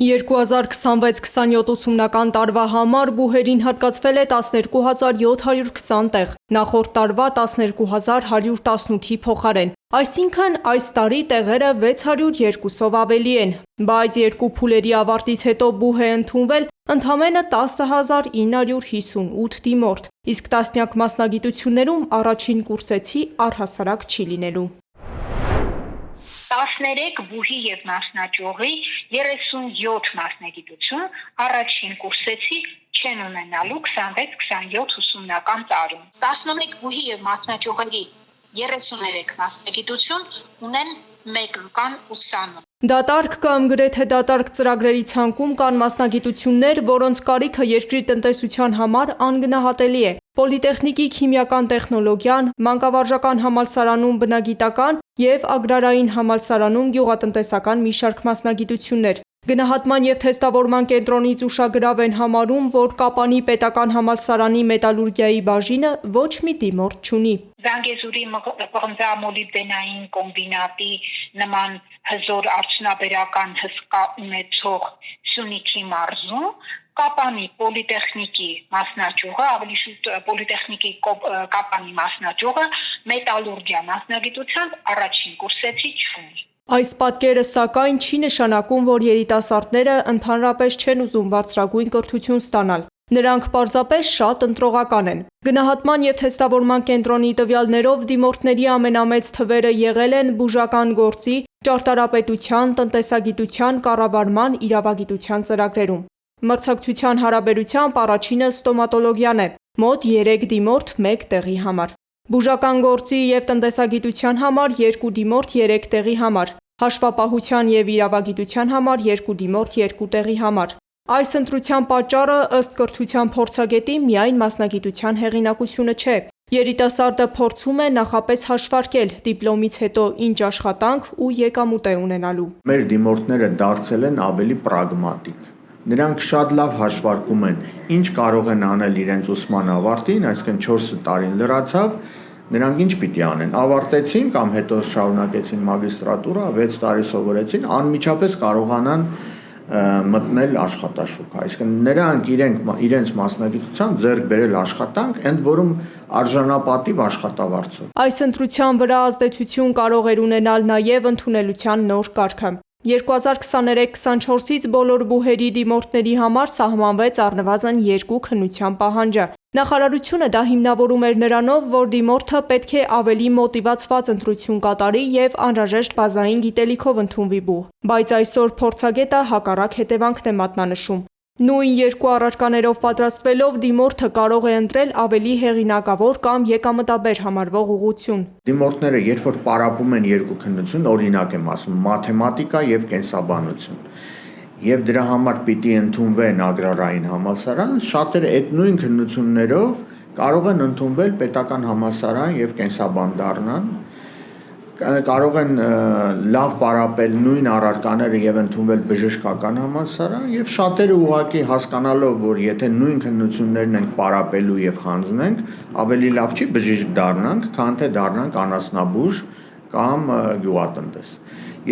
2026-27 ուսումնական տարվա համար բուհերին հատկացվել է 12720 տեղ, նախորդ տարվա 12118-ի փոխարեն, այսինքն այս տարի տեղերը 602-ով ավելի են, բայց երկու փուլերի ավարտից հետո բուհ է ընդունվել ընդամենը 10958 դիմորդ, իսկ տասնյակ մասնագիտություններում առաջին կուրսեցի առհասարակ չի լինելու։ 13 բուհի և մասնաճյուղի 37 մասնագիտություն առաջին կուրսեցի չեն ունենալու 26-27 ուսումնական տարում։ 11 բուհի և մասնաճյուղերի 33 մասնագիտություն ունեն մեկական ուսանում։ Դատարկ կամ գրեթե դատարկ ծրագրերի ցանկում կան մասնագիտություններ, որոնց կարիքը երկրի տնտեսության համար անգնահատելի է։ Պոլիտեխնիկի քիմիական տեխնոլոգիան, մանկավարժական համալսարանում բնագիտական և ագրարային համալսարանում գյուղատնտեսական մի շարք մասնագիտություններ։ Գնահատման և թեստավորման կենտրոնից ուշագրավ են համարում, որ Կապանի պետական համալսարանի մետալուրգիայի բաժինը ոչ մի դիմորդ չունի։ Զանգեզուրի մղձամոլիբդենային կոմբինատի նման հզոր արդյունաբերական հսկա ունեցող Սյունիքի մարզում Կապանի պոլիտեխնիկի մասնաճյուղը, ավելի շուտ պոլիտեխնիկի Կապանի մասնաճյուղը մետալուրգիա մասնագիտությամբ առաջին կուրսեցի չունի։ Այս պատկերը սակայն չի նշանակում, որ երիտասարդները ընդհանրապես չեն ուզում բարձրագույն կրթություն ստանալ։ Նրանք պարզապես շատ ընտրողական են։ Գնահատման և թեստավորման կենտրոնի տվյալներով դիմորդների ամենամեծ թվերը եղել են բուժական գործի, ճարտարապետության, տնտեսագիտության, կառավարման, իրավագիտության ծրագրերում։ Մրցակցության հարաբերությամբ առաջինը ստոմատոլոգիան է՝ մոտ 3 դիմորդ 1 տեղի համար։ Բուժական գործի և տնտեսագիտության համար 2 դիմորդ 3 տեղի համար, հաշվապահության և իրավագիտության համար 2 դիմորդ 2 տեղի համար։ Այս ընտրության պատճառը ըստ կրթության փորձագետի միայն մասնագիտության հեղինակությունը չէ։ Երիտասարդը փորձում է նախապես հաշվարկել դիպլոմից հետո ինչ աշխատանք ու եկամուտ է ունենալու։ Մեր դիմորդները դարձել են ավելի պրագմատիկ։ Նրանք շատ լավ հաշվարկում են, ինչ կարող են անել իրենց ուսման ավարտին, այսինքն 4 տարին լրացավ, նրանք ինչ պիտի անեն, ավարտեցին կամ հետո շարունակեցին մագիստրատուրա, 6 տարի սովորեցին, անմիջապես կարողանան մտնել աշխատաշուկա, այսինքն նրանք իրենց մասնագիտությամբ ձեռք բերել աշխատանք, ընդ որում արժանապատիվ աշխատավարձով։ Այս ընտրության վրա ազդեցություն կարող էր ունենալ նաև ընդունելության նոր կարգը։ 2023-24-ից բոլոր բուհերի դիմորդների համար սահմանվեց առնվազն 2 քննության պահանջը։ Նախարարությունը դա հիմնավորում էր նրանով, որ դիմորդը պետք է ավելի մոտիվացված ընտրություն կատարի և անհրաժեշտ բազային գիտելիքով ընդունվի բուհ, բայց այսօր փորձագետը հակառակ հետևանքն է մատնանշում։ Նույն երկու առարկաներով պատրաստվելով դիմորդը կարող է ընտրել ավելի հեղինակավոր կամ եկամտաբեր համարվող ուղղություն։ Դիմորդները երբ որ պարապում են երկու քննություն, օրինակ եմ ասում, մաթեմատիկա և կենսաբանություն, եւ դրա համար պիտի ընդունվեն ագրարային համալսարան, շատերը այդ նույն քննություններով կարող են ընդունվել պետական համալսարան եւ կենսաբան դառնան, կարող են լավ պարապել նույն առարկաները եւ ընդունվել բժշկական համալսարան եւ շատերը ուղղակի հասկանալով, որ եթե նույն քննություններն ենք պարապելու եւ հանձնենք, ավելի լավ չի բժիշկ դառնանք, քան թե դառնանք անասնաբուժ կամ գյուղատնտես։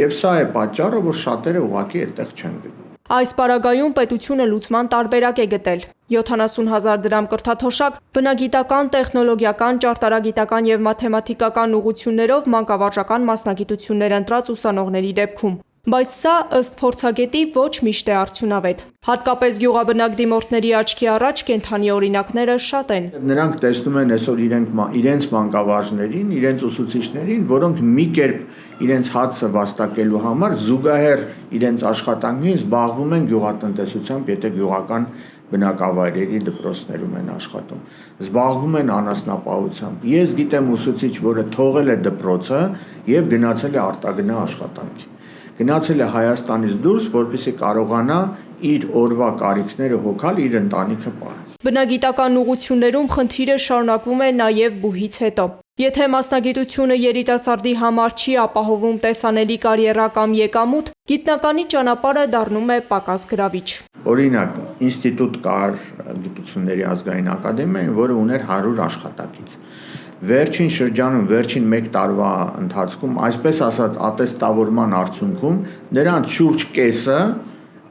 Եվ սա է պատճառը, որ շատերը ուղղակի այդտեղ չեն գնում։ Այս պարագայում պետությունը լուծման տարբերակ է գտել։ 70,000 դրամ կրթաթոշակ բնագիտական, տեխնոլոգիական, ճարտարագիտական և մաթեմատիկական ուղղություններով մանկավարժական մասնագիտություններ ընտրած ուսանողների դեպքում։ Բայց սա ըստ փորձագետի ոչ միշտ է արդյունավետ։ Հատկապես գյուղաբնակ դիմորդների աչքի առաջ կենդանի օրինակները շատ են։ Նրանք տեսնում են այսօր իրենց մանկավարժներին, իրենց ուսուցիչներին, որոնք մի կերպ իրենց հացը վաստակելու համար զուգահեռ իրենց աշխատանքին զբաղվում են գյուղատնտեսությամբ, եթե գյուղական բնակավայրերի դպրոցներում են աշխատում, զբաղվում են անասնապահությամբ։ Ես գիտեմ ուսուցիչ, որը թողել է դպրոցը եւ գնացել է արտագնա աշխատանքի։ Գնացել է Հայաստանից դուրս, որպեսզի կարողանա իր օրվա կարիքները հոգալ, իր ընտանիքը պահել։ Բնագիտական ուղղություններում խնդիրը շարունակվում է նաև բուհից հետո։ Եթե մասնագիտությունը երիտասարդի համար չի ապահովում տեսանելի կարիերա կամ եկամուտ, գիտնականի ճանապարհը դառնում է պակաս գրավիչ։ Օրինակ, ինստիտուտ կար Գիտությունների ազգային ակադեմիային, որը ուներ 100 աշխատակից։ Վերջին շրջանում, վերջին 1 տարվա ընթացքում, այսպես ասած, ատեստավորման արդյունքում նրանց շուրջ կեսը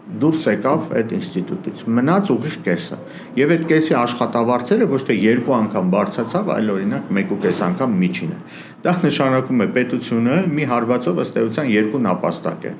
դուրս եկավ այդ ինստիտուտից, մնաց ուղիղ կեսը։ Եվ այդ կեսի աշխատավարձերը ոչ թե 2 անգամ բարձրացավ, այլ օրինակ 1.5 անգամ միջին է։ Դա նշանակում է պետությունը մի հարվածով ըստ էության 2 նապաստակ է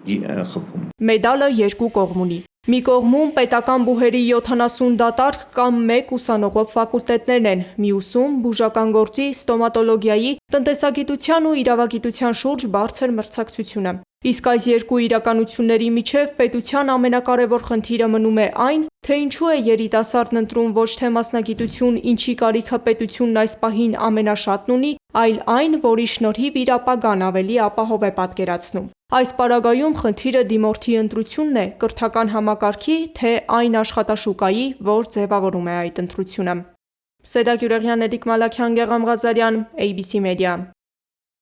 խփում։ Մեդալը 2 կողմ ունի։ Մի կողմում պետական բուհերի 70 դատարկ կամ 1 ուսանողով ֆակուլտետներն են, մյուսում բուժական գործի, ստոմատոլոգիայի, տնտեսագիտության ու իրավագիտության շուրջ բարձր մրցակցությունը։ Իսկ այս երկու իրականությունների միջև պետության ամենակարևոր խնդիրը մնում է այն, թե ինչու է երիտասարդն ընտրում ոչ թե մասնագիտություն, ինչի կարիքը պետությունն այս պահին ամենաշատն ունի, այլ այն, որի շնորհիվ իր ապագան ավելի ապահով է պատկերացնում։ Այս պարագայում խնդիրը դիմորդի ընտրությունն է, կրթական համակարգի, թե այն աշխատաշուկայի, որ ձևավորում է այդ ընտրությունը։ Սեդա Գյուրեղյան, Էդիկ Մալաքյան, Գեղամ Ղազարյան, ABC Media։